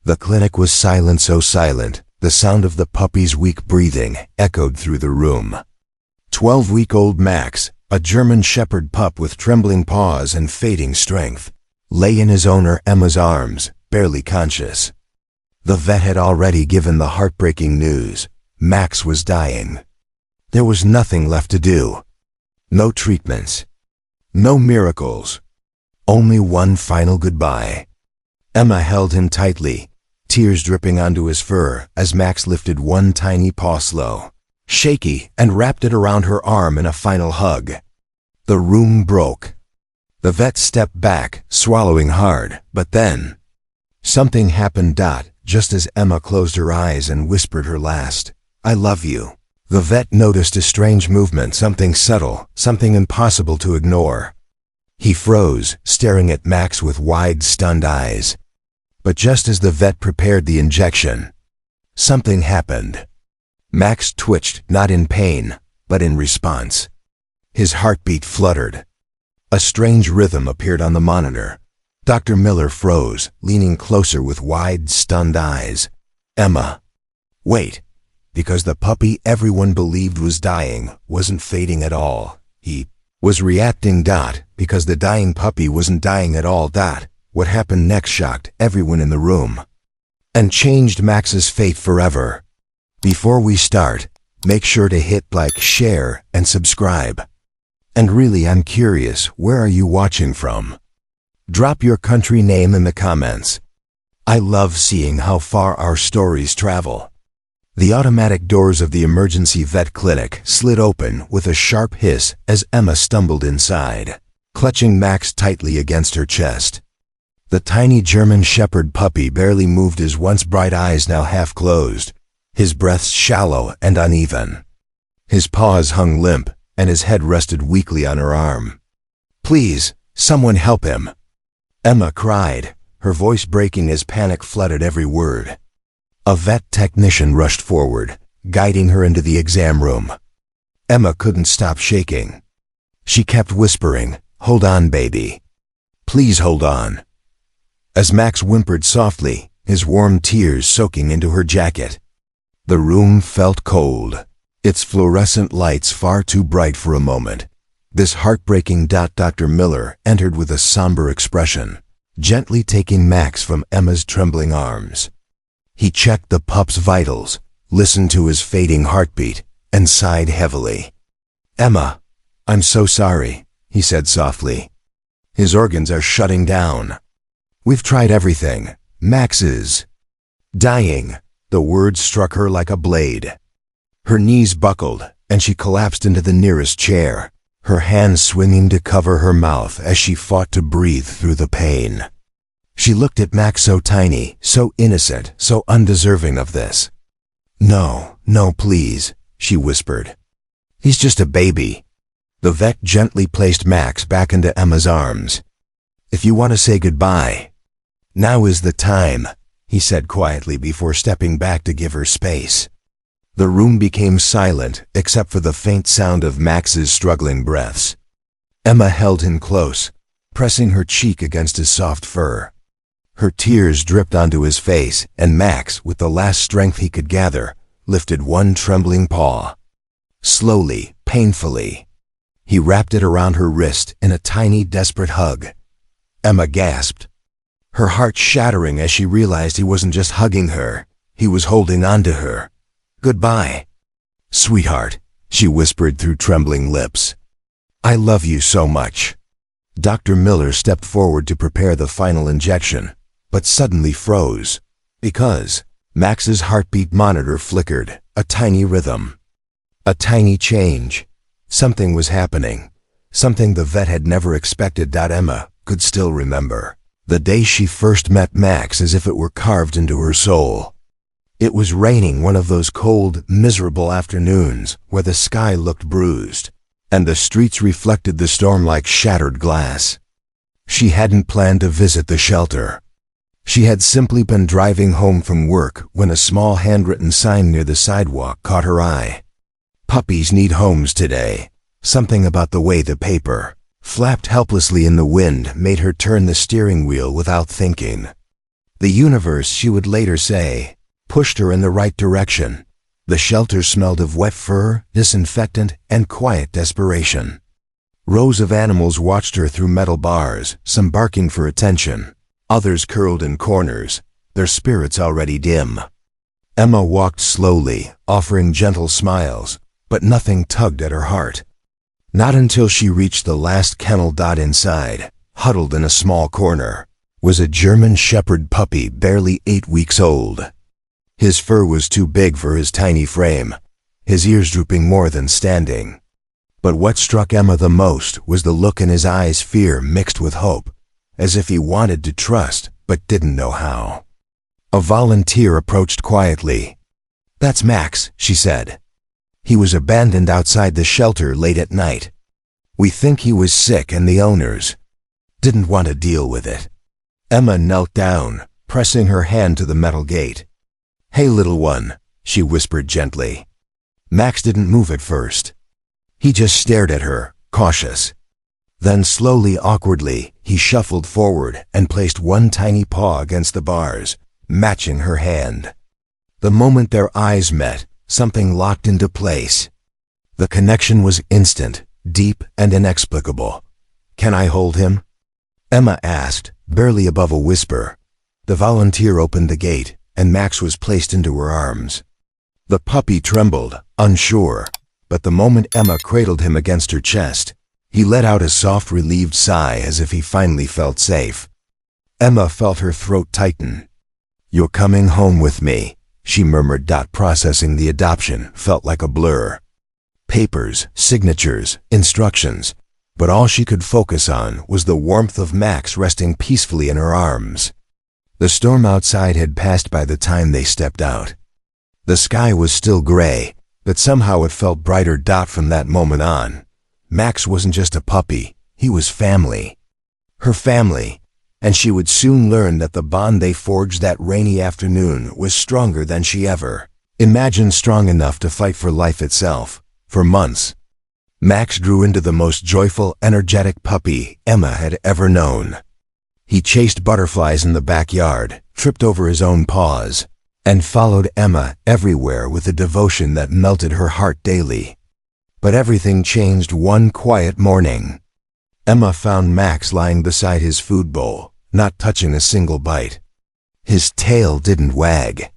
The clinic was silent, so silent, the sound of the puppy's weak breathing echoed through the room. 12-week-old Max, a German Shepherd pup with trembling paws and fading strength, lay in his owner Emma's arms, barely conscious. The vet had already given the heartbreaking news. Max was dying. There was nothing left to do. No treatments. No miracles. Only one final goodbye. Emma held him tightly, tears dripping onto his fur as Max lifted one tiny paw slow, shaky, and wrapped it around her arm in a final hug. The room broke. The vet stepped back, swallowing hard, but then something happened. Just as Emma closed her eyes and whispered her last, "I love you," the vet noticed a strange movement, something subtle, something impossible to ignore. He froze, staring at Max with wide, stunned eyes. But just as the vet prepared the injection, something happened. Max twitched, not in pain, but in response. His heartbeat fluttered. A strange rhythm appeared on the monitor. Dr. Miller froze, leaning closer with wide, stunned eyes. Emma. Wait, because the puppy everyone believed was dying wasn't fading at all. He was reacting. Because the dying puppy wasn't dying at all. What happened next shocked everyone in the room and changed Max's fate forever. Before we start, make sure to hit like, share, and subscribe. And really, I'm curious, where are you watching from? Drop your country name in the comments. I love seeing how far our stories travel. The automatic doors of the emergency vet clinic slid open with a sharp hiss as Emma stumbled inside, clutching Max tightly against her chest. The tiny German Shepherd puppy barely moved, his once bright eyes now half closed, his breaths shallow and uneven. His paws hung limp, and his head rested weakly on her arm. "Please, someone help him," Emma cried, her voice breaking as panic flooded every word. A vet technician rushed forward, guiding her into the exam room. Emma couldn't stop shaking. She kept whispering, "Hold on, baby. Please hold on." As Max whimpered softly, his warm tears soaking into her jacket. The room felt cold, its fluorescent lights far too bright for a moment. This heartbreaking. Dr. Miller entered with a somber expression, gently taking Max from Emma's trembling arms. He checked the pup's vitals, listened to his fading heartbeat, and sighed heavily. "Emma, I'm so sorry," he said softly. "His organs are shutting down. We've tried everything. Max is dying." The words struck her like a blade. Her knees buckled, and she collapsed into the nearest chair, her hands swinging to cover her mouth as she fought to breathe through the pain. She looked at Max, so tiny, so innocent, so undeserving of this. No, please," she whispered. "He's just a baby." The vet gently placed Max back into Emma's arms. "If you want to say goodbye, now is the time," he said quietly before stepping back to give her space. The room became silent except for the faint sound of Max's struggling breaths. Emma held him close, pressing her cheek against his soft fur. Her tears dripped onto his face, and Max, with the last strength he could gather, lifted one trembling paw. Slowly, painfully, he wrapped it around her wrist in a tiny, desperate hug. Emma gasped, her heart shattering as she realized he wasn't just hugging her, he was holding on to her. "Goodbye, sweetheart," she whispered through trembling lips. "I love you so much." Dr. Miller stepped forward to prepare the final injection, but suddenly froze, because Max's heartbeat monitor flickered, a tiny rhythm. A tiny change. Something was happening, something the vet had never expected. Emma could still remember the day she first met Max as if it were carved into her soul. It was raining, one of those cold, miserable afternoons where the sky looked bruised, and the streets reflected the storm like shattered glass. She hadn't planned to visit the shelter. She had simply been driving home from work when a small handwritten sign near the sidewalk caught her eye. "Puppies need homes today." Something about the way the paper flapped helplessly in the wind made her turn the steering wheel without thinking. The universe, she would later say, pushed her in the right direction. The shelter smelled of wet fur, disinfectant, and quiet desperation. Rows of animals watched her through metal bars, some barking for attention, others curled in corners, their spirits already dim. Emma walked slowly, offering gentle smiles, but nothing tugged at her heart. Not until she reached the last kennel. Inside, huddled in a small corner, was a German Shepherd puppy barely 8 weeks old. His fur was too big for his tiny frame, his ears drooping more than standing. But what struck Emma the most was the look in his eyes, fear mixed with hope, as if he wanted to trust but didn't know how. A volunteer approached quietly. "That's Max," she said. "He was abandoned outside the shelter late at night. We think he was sick and the owners didn't want to deal with it." Emma knelt down, pressing her hand to the metal gate. "Hey, little one," she whispered gently. Max didn't move at first. He just stared at her, cautious. Then slowly, awkwardly, he shuffled forward and placed one tiny paw against the bars, matching her hand. The moment their eyes met, something locked into place. The connection was instant, deep, and inexplicable. "Can I hold him?" Emma asked, barely above a whisper. The volunteer opened the gate, and Max was placed into her arms. The puppy trembled, unsure, but the moment Emma cradled him against her chest, he let out a soft, relieved sigh as if he finally felt safe. Emma felt her throat tighten. "You're coming home with me," she murmured. Processing the adoption felt like a blur. Papers, signatures, instructions, but all she could focus on was the warmth of Max resting peacefully in her arms. The storm outside had passed by the time they stepped out. The sky was still gray, but somehow it felt brighter. From that moment on, Max wasn't just a puppy, he was family. Her family, and she would soon learn that the bond they forged that rainy afternoon was stronger than she ever imagined, strong enough to fight for life itself. For months, Max grew into the most joyful, energetic puppy Emma had ever known. He chased butterflies in the backyard, tripped over his own paws, and followed Emma everywhere with a devotion that melted her heart daily. But everything changed one quiet morning. Emma found Max lying beside his food bowl, not touching a single bite. His tail didn't wag.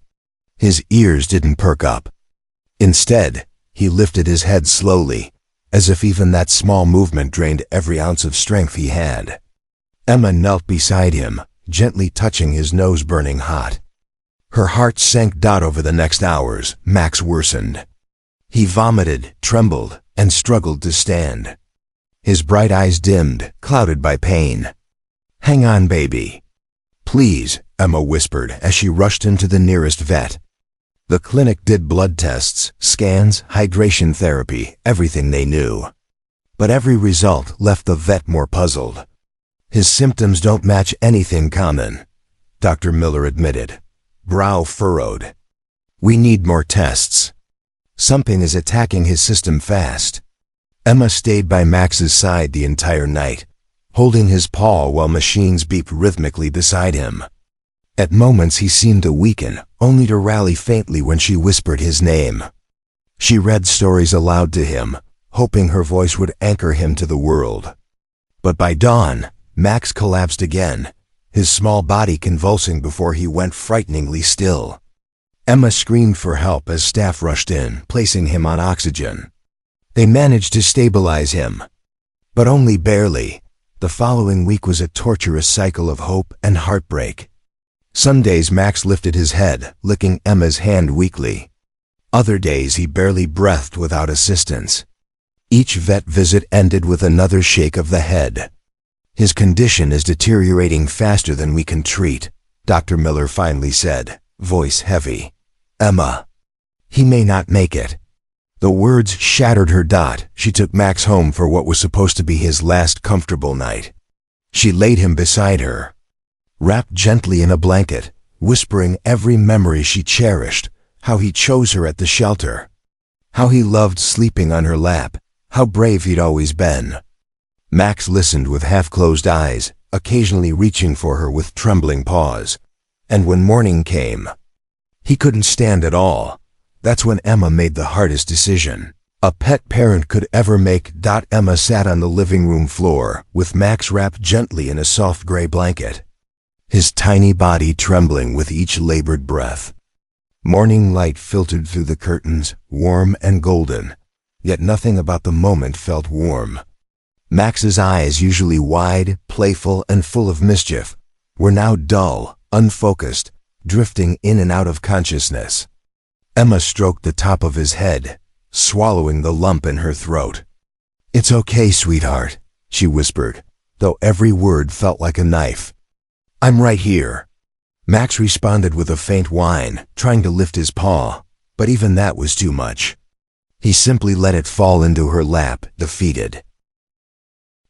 His ears didn't perk up. Instead, he lifted his head slowly, as if even that small movement drained every ounce of strength he had. Emma knelt beside him, gently touching his nose burning hot. Her heart sank. Over the next hours, Max worsened. He vomited, trembled, and struggled to stand. His bright eyes dimmed, clouded by pain. "Hang on, baby. Please," Emma whispered as she rushed him to the nearest vet. The clinic did blood tests, scans, hydration therapy, everything they knew. But every result left the vet more puzzled. "His symptoms don't match anything common," Dr. Miller admitted, brow furrowed. "We need more tests. Something is attacking his system fast." Emma stayed by Max's side the entire night, holding his paw while machines beeped rhythmically beside him. At moments he seemed to weaken, only to rally faintly when she whispered his name. She read stories aloud to him, hoping her voice would anchor him to the world. But by dawn, Max collapsed again, his small body convulsing before he went frighteningly still. Emma screamed for help as staff rushed in, placing him on oxygen. They managed to stabilize him, but only barely. The following week was a torturous cycle of hope and heartbreak. Some days Max lifted his head, licking Emma's hand weakly. Other days he barely breathed without assistance. Each vet visit ended with another shake of the head. "His condition is deteriorating faster than we can treat," Dr. Miller finally said, voice heavy. "Emma, he may not make it." The words shattered her. She took Max home for what was supposed to be his last comfortable night. She laid him beside her, wrapped gently in a blanket, whispering every memory she cherished, how he chose her at the shelter, how he loved sleeping on her lap, how brave he'd always been. Max listened with half-closed eyes, occasionally reaching for her with trembling paws. And when morning came, he couldn't stand it all. That's when Emma made the hardest decision a pet parent could ever make. Emma sat on the living room floor, with Max wrapped gently in a soft gray blanket, his tiny body trembling with each labored breath. Morning light filtered through the curtains, warm and golden, yet nothing about the moment felt warm. Max's eyes, usually wide, playful, and full of mischief, were now dull, unfocused, drifting in and out of consciousness. Emma stroked the top of his head, swallowing the lump in her throat. "It's okay, sweetheart," she whispered, though every word felt like a knife. "I'm right here." Max responded with a faint whine, trying to lift his paw, but even that was too much. He simply let it fall into her lap, defeated.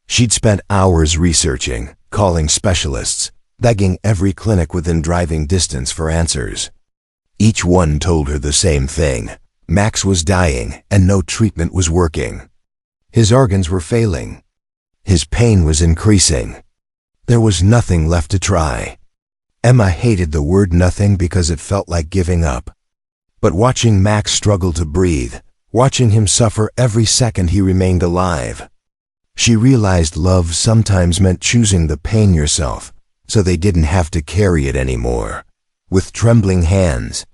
She'd spent hours researching, calling specialists, begging every clinic within driving distance for answers. Each one told her the same thing. Max was dying, and no treatment was working. His organs were failing. His pain was increasing. There was nothing left to try. Emma hated the word nothing because it felt like giving up. But watching Max struggle to breathe, watching him suffer every second he remained alive, she realized love sometimes meant choosing the pain yourself, so they didn't have to carry it anymore. With trembling hands,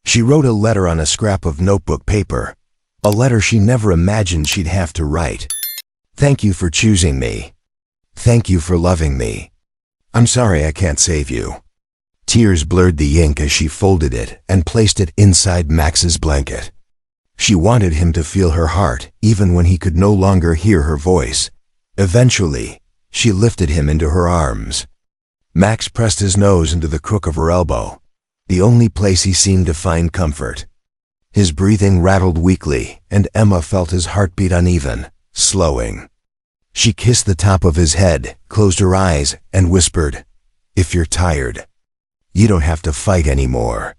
she wrote a letter on a scrap of notebook paper, a letter she never imagined she'd have to write. "Thank you for choosing me. Thank you for loving me. I'm sorry I can't save you." Tears blurred the ink as she folded it and placed it inside Max's blanket. She wanted him to feel her heart, even when he could no longer hear her voice. Eventually, she lifted him into her arms. Max pressed his nose into the crook of her elbow, the only place he seemed to find comfort. His breathing rattled weakly, and Emma felt his heartbeat uneven, slowing. She kissed the top of his head, closed her eyes, and whispered, "If you're tired, you don't have to fight anymore."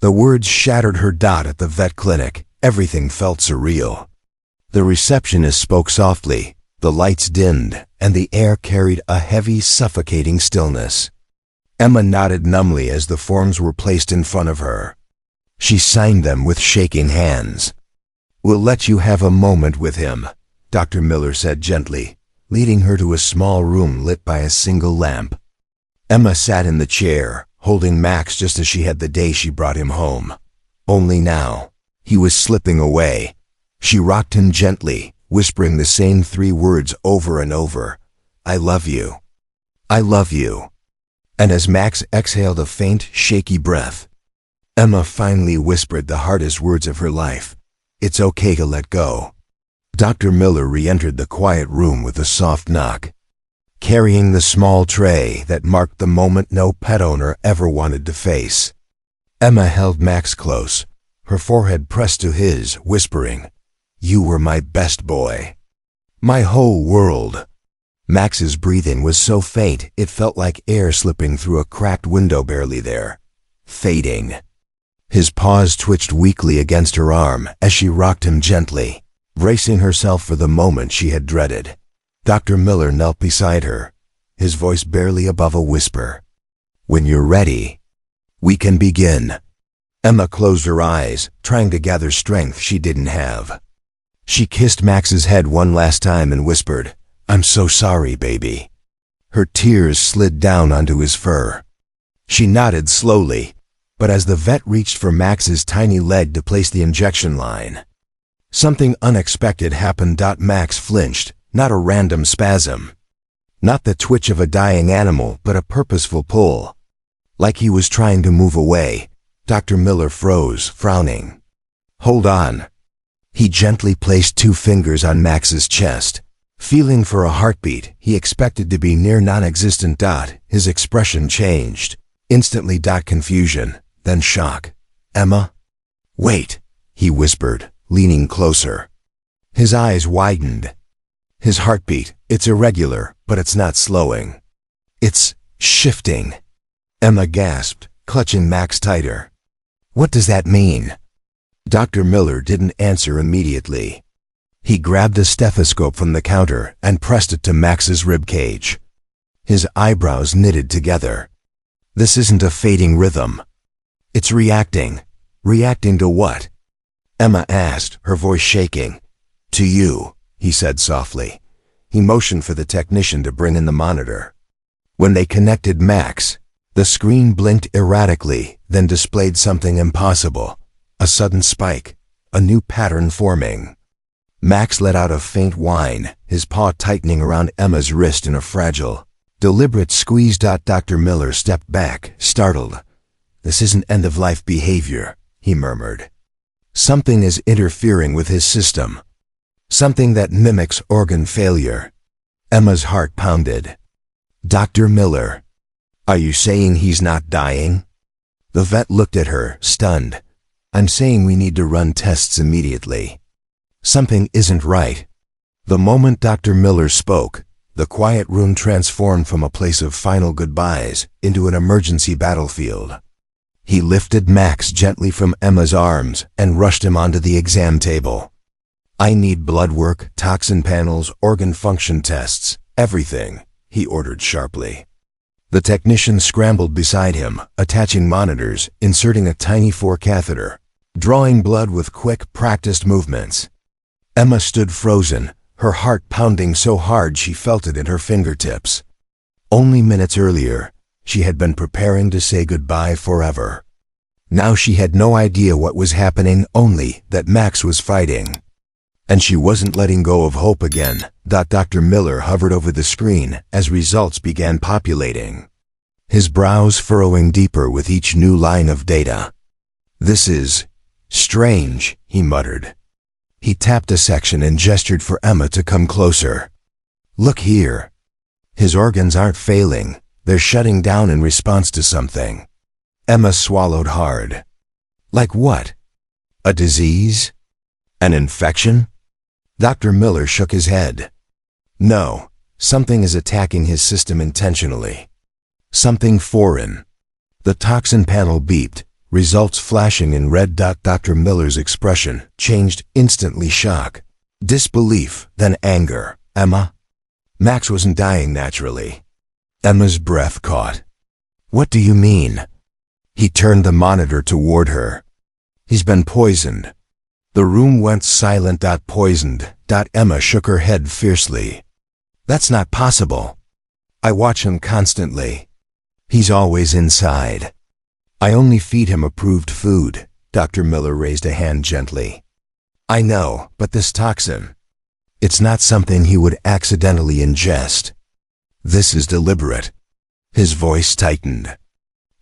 The words shattered her. At the vet clinic, everything felt surreal. The receptionist spoke softly, the lights dimmed, and the air carried a heavy, suffocating stillness. Emma nodded numbly as the forms were placed in front of her. She signed them with shaking hands. "We'll let you have a moment with him," Dr. Miller said gently, leading her to a small room lit by a single lamp. Emma sat in the chair, holding Max just as she had the day she brought him home. Only now, he was slipping away. She rocked him gently, whispering the same 3 words over and over. "I love you. I love you." And as Max exhaled a faint, shaky breath, Emma finally whispered the hardest words of her life. "It's okay to let go." Dr. Miller re-entered the quiet room with a soft knock, carrying the small tray that marked the moment no pet owner ever wanted to face. Emma held Max close, her forehead pressed to his, whispering, "You were my best boy. My whole world." Max's breathing was so faint it felt like air slipping through a cracked window barely there, fading. His paws twitched weakly against her arm as she rocked him gently, bracing herself for the moment she had dreaded. Dr. Miller knelt beside her, his voice barely above a whisper. "When you're ready, we can begin." Emma closed her eyes, trying to gather strength she didn't have. She kissed Max's head one last time and whispered, "I'm so sorry, baby." Her tears slid down onto his fur. She nodded slowly, but as the vet reached for Max's tiny leg to place the injection line, something unexpected happened. Max flinched, not a random spasm. Not the twitch of a dying animal, but a purposeful pull. Like he was trying to move away, Dr. Miller froze, frowning. "Hold on." He gently placed 2 fingers on Max's chest. Feeling for a heartbeat he expected to be near non-existent. His expression changed. Instantly. Confusion, then shock. "Emma?" "Wait," he whispered, leaning closer. His eyes widened. His heartbeat, it's irregular, but it's not slowing. It's shifting. Emma gasped, clutching Max tighter. "What does that mean?" Dr. Miller didn't answer immediately. He grabbed a stethoscope from the counter and pressed it to Max's rib cage. His eyebrows knitted together. This isn't a fading rhythm. It's reacting. Reacting to what? Emma asked, her voice shaking. To you, he said softly. He motioned for the technician to bring in the monitor. When they connected Max, the screen blinked erratically, then displayed something impossible. A sudden spike, a new pattern forming. Max let out a faint whine, his paw tightening around Emma's wrist in a fragile, deliberate squeeze. Dr. Miller stepped back, startled. This isn't end-of-life behavior, he murmured. Something is interfering with his system. Something that mimics organ failure. Emma's heart pounded. Dr. Miller, are you saying he's not dying? The vet looked at her, stunned. I'm saying we need to run tests immediately. Something isn't right. The moment Dr. Miller spoke, the quiet room transformed from a place of final goodbyes into an emergency battlefield. He lifted Max gently from Emma's arms and rushed him onto the exam table. I need blood work, toxin panels, organ function tests, everything, he ordered sharply. The technician scrambled beside him, attaching monitors, inserting a tiny 4 catheter, drawing blood with quick, practiced movements. Emma stood frozen, her heart pounding so hard she felt it in her fingertips. Only minutes earlier, she had been preparing to say goodbye forever. Now she had no idea what was happening, only that Max was fighting. And she wasn't letting go of hope again. Dr. Miller hovered over the screen as results began populating, his brows furrowing deeper with each new line of data. This is strange, he muttered. He tapped a section and gestured for Emma to come closer. Look here. His organs aren't failing, they're shutting down in response to something. Emma swallowed hard. Like what? A disease? An infection? Dr. Miller shook his head. No, something is attacking his system intentionally. Something foreign. The toxin panel beeped, results flashing in red. Dr. Miller's expression changed instantly: shock, disbelief, then anger. Emma? Max wasn't dying naturally. Emma's breath caught. What do you mean? He turned the monitor toward her. He's been poisoned. The room went silent. Poisoned. Emma shook her head fiercely. That's not possible. I watch him constantly. He's always inside. I only feed him approved food. Dr. Miller raised a hand gently. I know, but this toxin, it's not something he would accidentally ingest. This is deliberate. His voice tightened.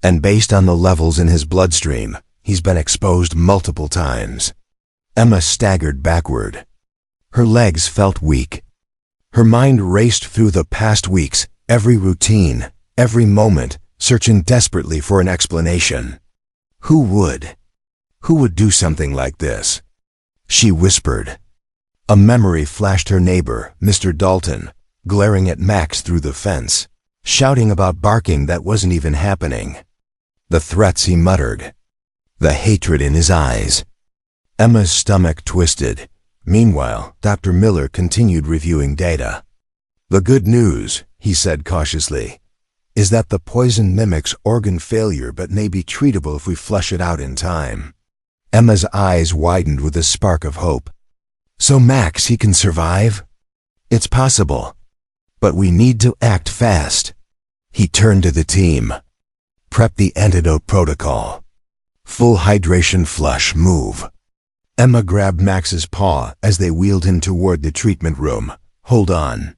And based on the levels in his bloodstream, he's been exposed multiple times. Emma staggered backward. Her legs felt weak. Her mind raced through the past weeks, every routine, every moment, searching desperately for an explanation. Who would? Who would do something like this? She whispered. A memory flashed: her neighbor, Mr. Dalton, glaring at Max through the fence, shouting about barking that wasn't even happening. The threats he muttered. The hatred in his eyes. Emma's stomach twisted. Meanwhile, Dr. Miller continued reviewing data. The good news, he said cautiously, is that the poison mimics organ failure but may be treatable if we flush it out in time. Emma's eyes widened with a spark of hope. So Max, he can survive? It's possible. But we need to act fast. He turned to the team. Prep the antidote protocol. Full hydration, flush, move. Emma grabbed Max's paw as they wheeled him toward the treatment room. Hold on.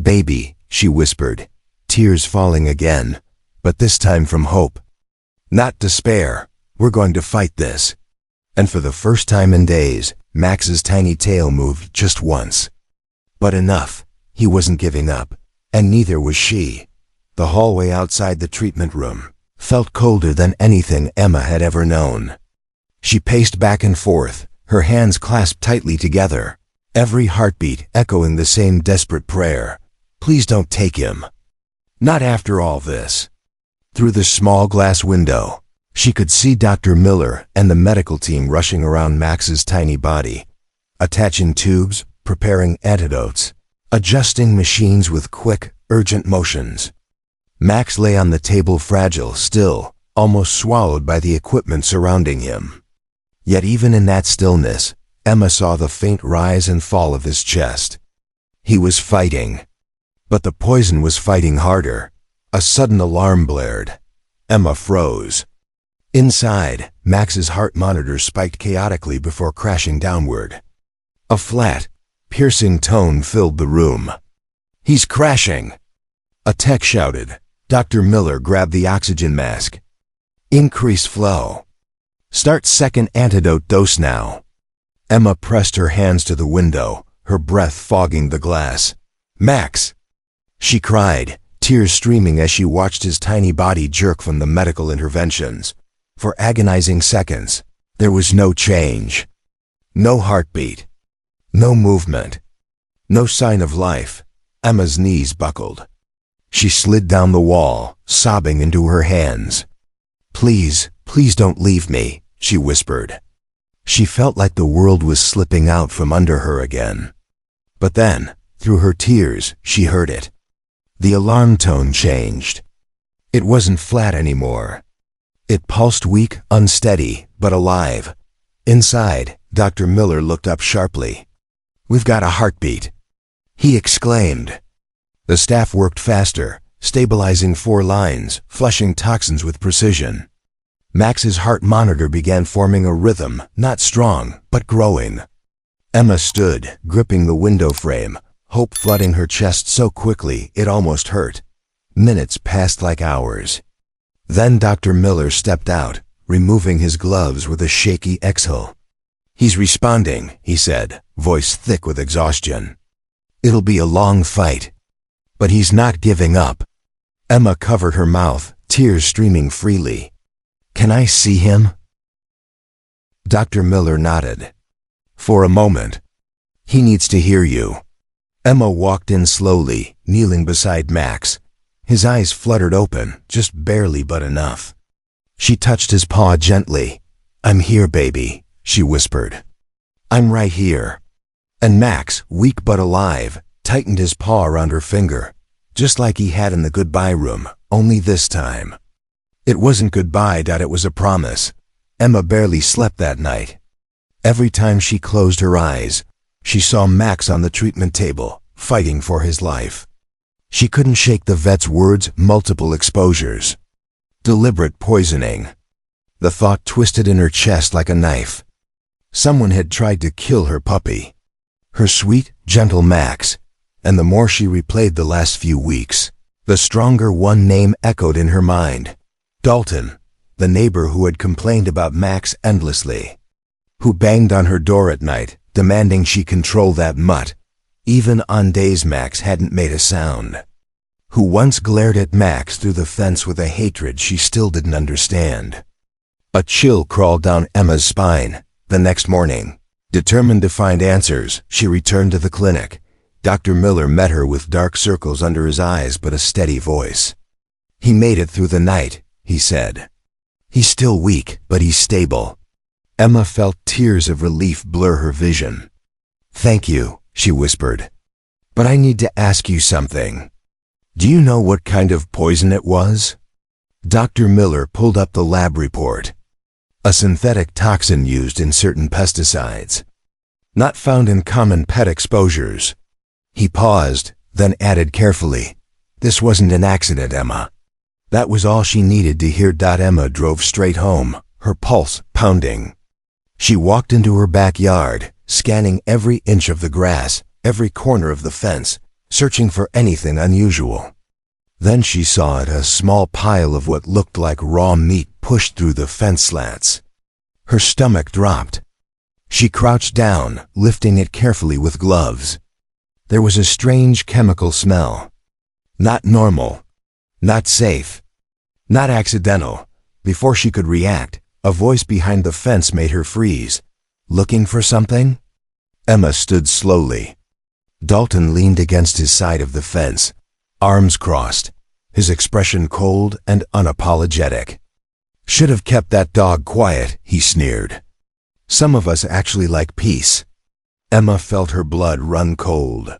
Baby, she whispered, tears falling again, but this time from hope. Not despair. We're going to fight this. And for the first time in days, Max's tiny tail moved just once. But enough. He wasn't giving up, and neither was she. The hallway outside the treatment room felt colder than anything Emma had ever known. She paced back and forth, her hands clasped tightly together, every heartbeat echoing the same desperate prayer. Please don't take him. Not after all this. Through the small glass window, she could see Dr. Miller and the medical team rushing around Max's tiny body, attaching tubes, preparing antidotes, adjusting machines with quick, urgent motions. Max lay on the table, fragile, still, almost swallowed by the equipment surrounding him. Yet even in that stillness, Emma saw the faint rise and fall of his chest. He was fighting. But the poison was fighting harder. A sudden alarm blared. Emma froze. Inside, Max's heart monitor spiked chaotically before crashing downward. A flat, piercing tone filled the room. "He's crashing!" A tech shouted. Dr. Miller grabbed the oxygen mask. "Increase flow. Start second antidote dose now." Emma pressed her hands to the window, her breath fogging the glass. "Max!" she cried, tears streaming as she watched his tiny body jerk from the medical interventions. For agonizing seconds, there was no change. No heartbeat. No movement. No sign of life. Emma's knees buckled. She slid down the wall, sobbing into her hands. "Please, please don't leave me," she whispered. She felt like the world was slipping out from under her again. But then, through her tears, she heard it. The alarm tone changed. It wasn't flat anymore. It pulsed weak, unsteady, but alive. Inside, Dr. Miller looked up sharply. "We've got a heartbeat," he exclaimed. The staff worked faster, stabilizing 4 lines, flushing toxins with precision. Max's heart monitor began forming a rhythm, not strong, but growing. Emma stood, gripping the window frame, hope flooding her chest so quickly it almost hurt. Minutes passed like hours. Then Dr. Miller stepped out, removing his gloves with a shaky exhale. "He's responding," he said, voice thick with exhaustion. "It'll be a long fight. But he's not giving up." Emma covered her mouth, tears streaming freely. "Can I see him?" Dr. Miller nodded. "For a moment. He needs to hear you." Emma walked in slowly, kneeling beside Max. His eyes fluttered open, just barely but enough. She touched his paw gently. "I'm here, baby," she whispered. "I'm right here." And Max, weak but alive, tightened his paw around her finger, just like he had in the goodbye room, only this time. It wasn't goodbye, it was a promise. Emma barely slept that night. Every time she closed her eyes, she saw Max on the treatment table, fighting for his life. She couldn't shake the vet's words, multiple exposures. Deliberate poisoning. The thought twisted in her chest like a knife. Someone had tried to kill her puppy. Her sweet, gentle Max. And the more she replayed the last few weeks, the stronger one name echoed in her mind. Dalton, the neighbor who had complained about Max endlessly. Who banged on her door at night, demanding she control that mutt, even on days Max hadn't made a sound. Who once glared at Max through the fence with a hatred she still didn't understand. A chill crawled down Emma's spine. The next morning, determined to find answers, she returned to the clinic. Dr. Miller met her with dark circles under his eyes but a steady voice. "He made it through the night," he said. "He's still weak, but he's stable." Emma felt tears of relief blur her vision. "Thank you," she whispered. "But I need to ask you something. Do you know what kind of poison it was?" Dr. Miller pulled up the lab report. A synthetic toxin used in certain pesticides. Not found in common pet exposures. He paused, then added carefully, "This wasn't an accident, Emma." That was all she needed to hear. Emma drove straight home, her pulse pounding. She walked into her backyard, scanning every inch of the grass, every corner of the fence, searching for anything unusual. Then she saw it, a small pile of what looked like raw meat pushed through the fence slats. Her stomach dropped. She crouched down, lifting it carefully with gloves. There was a strange chemical smell. Not normal. Not safe. Not accidental. Before she could react, a voice behind the fence made her freeze. "Looking for something?" Emma stood slowly. Dalton leaned against his side of the fence, arms crossed, his expression cold and unapologetic. "Should have kept that dog quiet," he sneered. "Some of us actually like peace." Emma felt her blood run cold.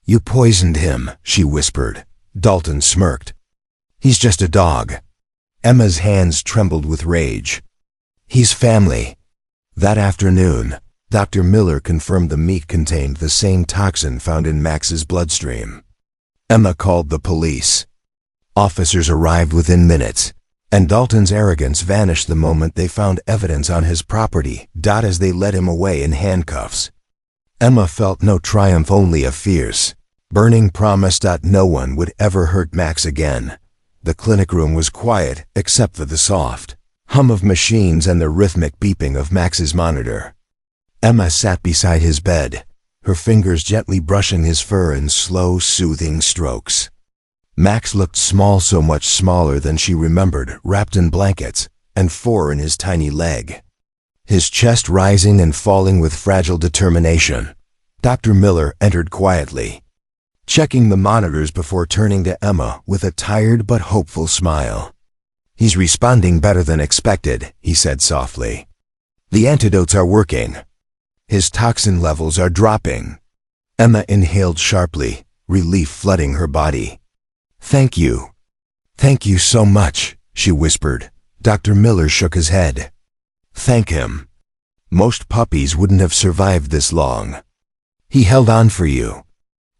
"You poisoned him," she whispered. Dalton smirked. He's just a dog. Emma's hands trembled with rage. He's family. That afternoon, Dr. Miller confirmed the meat contained the same toxin found in Max's bloodstream. Emma called the police. Officers arrived within minutes, and Dalton's arrogance vanished the moment they found evidence on his property, as they led him away in handcuffs. Emma felt no triumph, only a fierce, burning promise. No one would ever hurt Max again. The clinic room was quiet except for the soft hum of machines and the rhythmic beeping of Max's monitor. Emma sat beside his bed, her fingers gently brushing his fur in slow, soothing strokes. Max looked small, so much smaller than she remembered, wrapped in blankets, and 4 in his tiny leg. His chest rising and falling with fragile determination. Dr. Miller entered quietly, checking the monitors before turning to Emma with a tired but hopeful smile. "He's responding better than expected," he said softly. "The antidotes are working. His toxin levels are dropping." Emma inhaled sharply, relief flooding her body. "Thank you. Thank you so much," she whispered. Dr. Miller shook his head. "Thank him. Most puppies wouldn't have survived this long. He held on for you."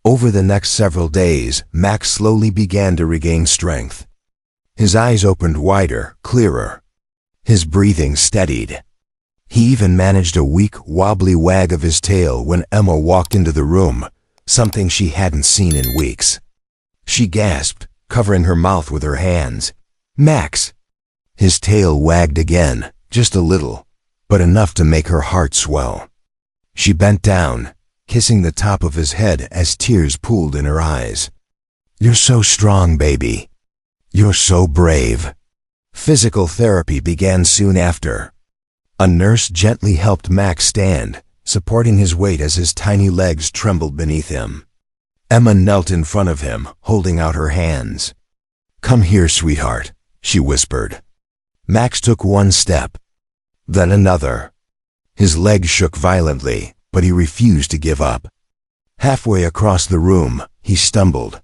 Over the next several days, Max slowly began to regain strength. His eyes opened wider, clearer. His breathing steadied. He even managed a weak, wobbly wag of his tail when Emma walked into the room, something she hadn't seen in weeks. She gasped, covering her mouth with her hands. "Max!" His tail wagged again, just a little, but enough to make her heart swell. She bent down, kissing the top of his head as tears pooled in her eyes. "You're so strong, baby. You're so brave." Physical therapy began soon after. A nurse gently helped Max stand, supporting his weight as his tiny legs trembled beneath him. Emma knelt in front of him, holding out her hands. "Come here, sweetheart," she whispered. Max took one step, then another. His legs shook violently, but he refused to give up. Halfway across the room, he stumbled.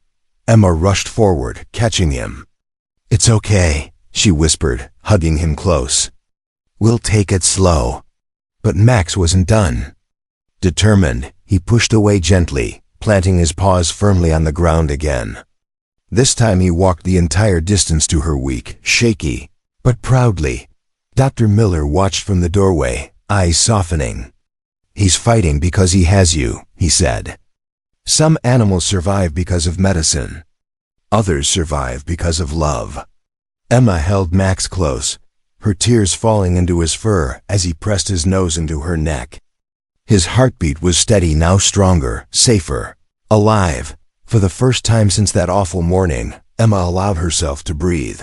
Emma rushed forward, catching him. "It's okay," she whispered, hugging him close. "We'll take it slow." But Max wasn't done. Determined, he pushed away gently, planting his paws firmly on the ground again. This time he walked the entire distance to her, weak, shaky, but proudly. Dr. Miller watched from the doorway, eyes softening. "He's fighting because he has you," he said. "Some animals survive because of medicine. Others survive because of love." Emma held Max close, her tears falling into his fur as he pressed his nose into her neck. His heartbeat was steady, now stronger, safer, alive. For the first time since that awful morning, Emma allowed herself to breathe.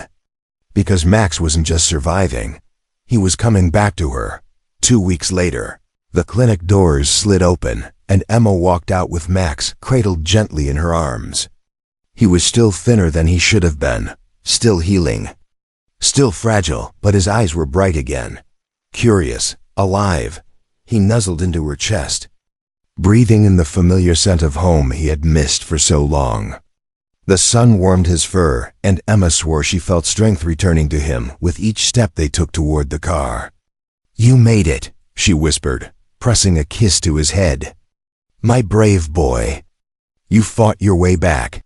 Because Max wasn't just surviving, he was coming back to her. 2 weeks later, the clinic doors slid open, and Emma walked out with Max cradled gently in her arms. He was still thinner than he should have been, still healing, still fragile, but his eyes were bright again. Curious, alive, he nuzzled into her chest, breathing in the familiar scent of home he had missed for so long. The sun warmed his fur, and Emma swore she felt strength returning to him with each step they took toward the car. "You made it," she whispered, pressing a kiss to his head. "My brave boy. You fought your way back."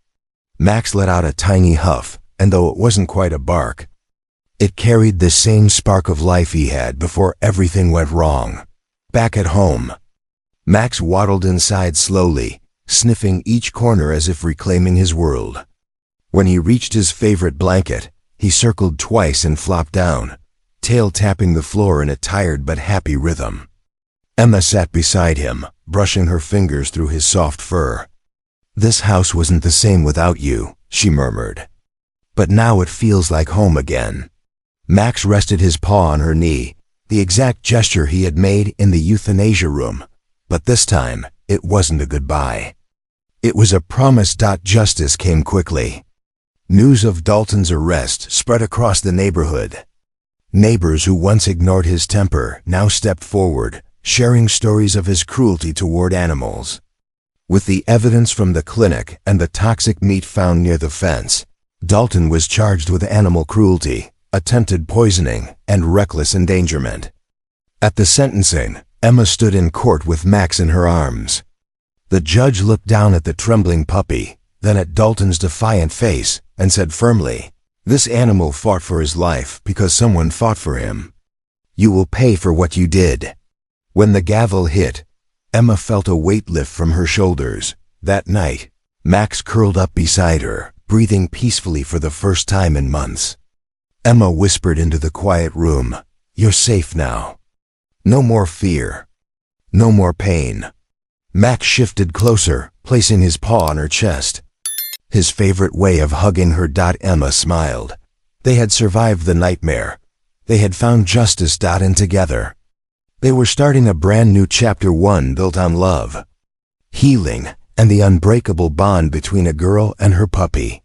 Max let out a tiny huff, and though it wasn't quite a bark, it carried the same spark of life he had before everything went wrong. Back at home, Max waddled inside slowly, sniffing each corner as if reclaiming his world. When he reached his favorite blanket, he circled twice and flopped down, tail tapping the floor in a tired but happy rhythm. Emma sat beside him, brushing her fingers through his soft fur. "This house wasn't the same without you," she murmured. "But now it feels like home again." Max rested his paw on her knee, the exact gesture he had made in the euthanasia room. But this time, it wasn't a goodbye. It was a promise. Justice came quickly. News of Dalton's arrest spread across the neighborhood. Neighbors who once ignored his temper now stepped forward, sharing stories of his cruelty toward animals. With the evidence from the clinic and the toxic meat found near the fence, Dalton was charged with animal cruelty, attempted poisoning, and reckless endangerment. At the sentencing, Emma stood in court with Max in her arms. The judge looked down at the trembling puppy, then at Dalton's defiant face, and said firmly, "This animal fought for his life because someone fought for him. You will pay for what you did." When the gavel hit, Emma felt a weight lift from her shoulders. That night, Max curled up beside her, breathing peacefully for the first time in months. Emma whispered into the quiet room, "You're safe now. No more fear. No more pain." Max shifted closer, placing his paw on her chest. His favorite way of hugging her. Emma smiled. They had survived the nightmare. They had found justice. And together, they were starting a brand new chapter, one built on love, healing, and the unbreakable bond between a girl and her puppy.